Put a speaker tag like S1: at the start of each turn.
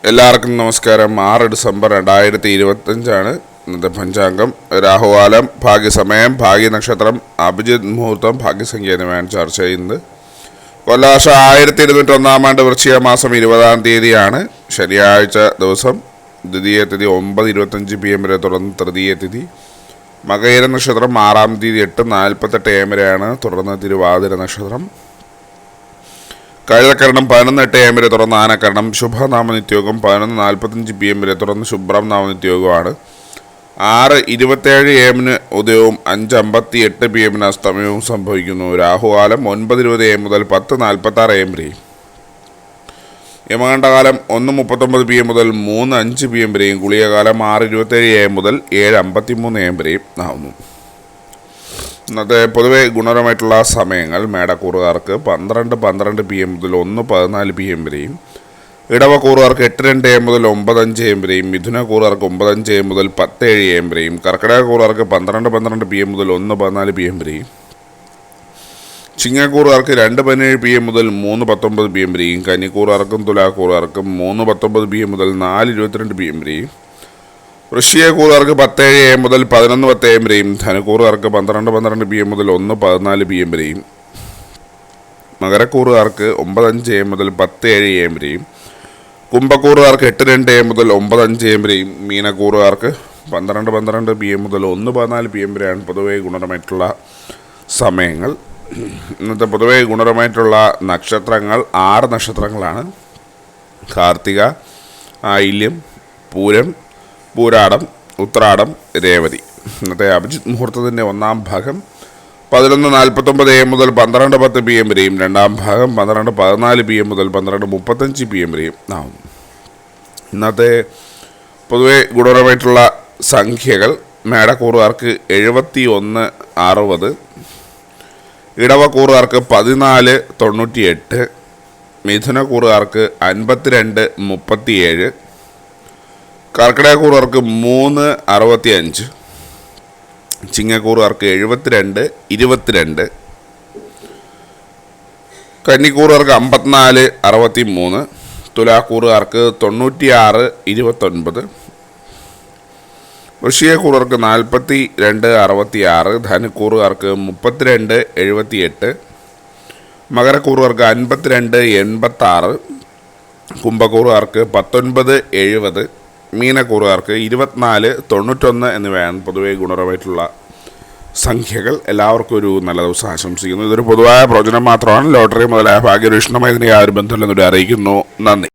S1: എല്ലാവർക്കും നമസ്കാരം. 6 ഡിസംബർ 2025 ഇന്നത്തെ പഞ്ചാംഗം. രാഹുകാലം, ഭാഗ്യസമയം, ഭാഗ്യനക്ഷത്രം, അഭിജിത് മുഹൂർത്തം, ഭാഗ്യസംഖ്യ എന്നിവയാണ് ചർച്ച ചെയ്യുന്നത്. കൊല്ലവർഷം 1201 ആണ്ട് വൃശ്ചിക മാസം 20-ാം തീയതിയാണ്. ശനിയാഴ്ച ദിവസം. ദ്വിതീയ തിഥി 9:25 PM വരെ, തുടർന്ന് തൃതീയ തിഥി. മകയിര നക്ഷത്രം 6-ാം തീയതി 8:48 AM വരെയാണ്, തുടർന്ന് തിരുവാതിര നക്ഷത്രം. കഴുതക്കരണം 11:08 AM വരെ, തുടർന്ന് ആനക്കരണം. ശുഭനാമനിത്യോഗം 11:45 PM വരെ, തുടർന്ന് ശുഭ്രം നാമനിത്യോഗമാണ്. 6:27 AM ഉദയവും 5:58 PM അസ്തമയവും സംഭവിക്കുന്നു. രാഹുകാലം 9:20 AM മുതൽ 10:46 AM വരെയും. യമകണ്ഠകാലം 1:39 PM മുതൽ 3:05 PM വരെയും. ഗുളികകാലം 6:27 AM മുതൽ 7:53 AM വരെയും ആവുന്നു. ഇന്നത്തെ പൊതുവെ ഗുണപരമായിട്ടുള്ള സമയങ്ങൾ: മേടക്കൂറുകാർക്ക് 12:12 PM മുതൽ 1:14 PM വരെയും. ഇടവക്കൂറുകാർക്ക് 8:02 AM മുതൽ 9:05 AM വരെയും. മിഥുനക്കൂറുകാർക്ക് 9:05 AM മുതൽ 10:07 AM വരെയും. കർക്കിടകക്കൂറുകാർക്ക് 12:12 PM മുതൽ 1:14 PM വരെയും. ചിങ്ങക്കൂറുകാർക്ക് 2:17 PM മുതൽ 3:19 PM വരെയും. കന്നിക്കൂറുകാർക്കും തുലാക്കൂറുകാർക്കും 3:19 PM മുതൽ 4:22 PM വരെയും. വൃശ്ചികക്കൂറുകാർക്ക് 10:07 AM മുതൽ 11:10 AM വരെയും. ധനുക്കൂറുകാർക്ക് 12:12 PM മുതൽ 1:14 PM വരെയും. മകരക്കൂറുകാർക്ക് 9:05 AM മുതൽ 10:07 AM വരെയും. കുംഭക്കൂറുകാർക്ക് 8:02 AM മുതൽ 9:05 AM വരെയും. മീനക്കൂറുകാർക്ക് 12:12 PM മുതൽ 1:14 PM വരെയാണ് പൊതുവെ ഗുണപരമായിട്ടുള്ള സമയങ്ങൾ. ഇന്നത്തെ പൊതുവെ ഗുണപരമായിട്ടുള്ള നക്ഷത്രങ്ങൾ 6 നക്ഷത്രങ്ങളാണ്: കാർത്തിക, ആയില്യം, പൂരം, പൂരാടം, ഉത്രാടം, രേവതി. ഇന്നത്തെ അഭിജിത് മുഹൂർത്തത്തിൻ്റെ 1-ാം ഭാഗം 11:49 AM മുതൽ 12:10 PM വരെയും. 2-ാം ഭാഗം 12:14 PM മുതൽ 12:35 PM വരെയും ആവുന്നു. ഇന്നത്തെ പൊതുവെ ഗുണപരമായിട്ടുള്ള സംഖ്യകൾ: മേടക്കൂറുകാർക്ക് 7160, ഇടവക്കൂറുകാർക്ക് 1498, മിഥുനക്കൂറുകാർക്ക് 5237, കർക്കിടകക്കൂറുകാർക്ക് 365, ചിങ്ങക്കൂറുകാർക്ക് 7222, കന്നിക്കൂറുകാർക്ക് 5463, തുലാക്കൂറുകാർക്ക് 9629, വൃശ്ചികക്കൂറുകാർക്ക് 4266, ധനുക്കൂറുകാർക്ക് 3278, മകരക്കൂറുകാർക്ക് 5286, കുംഭക്കൂറുകാർക്ക് 1970, മീനക്കൂറുകാർക്ക് 2491 എന്നിവയാണ് പൊതുവെ ഗുണപരമായിട്ടുള്ള സംഖ്യകൾ. എല്ലാവർക്കും ഒരു നല്ല ദിവസം ആശംസിക്കുന്നു. ഇതൊരു പൊതുവായ പ്രവചനം മാത്രമാണ്. ലോട്ടറി മുതലായ ഭാഗ്യപരീക്ഷണമായി ഇതിനെ യാതൊരു ബന്ധമില്ലെന്നൂടെ അറിയിക്കുന്നു. നന്ദി.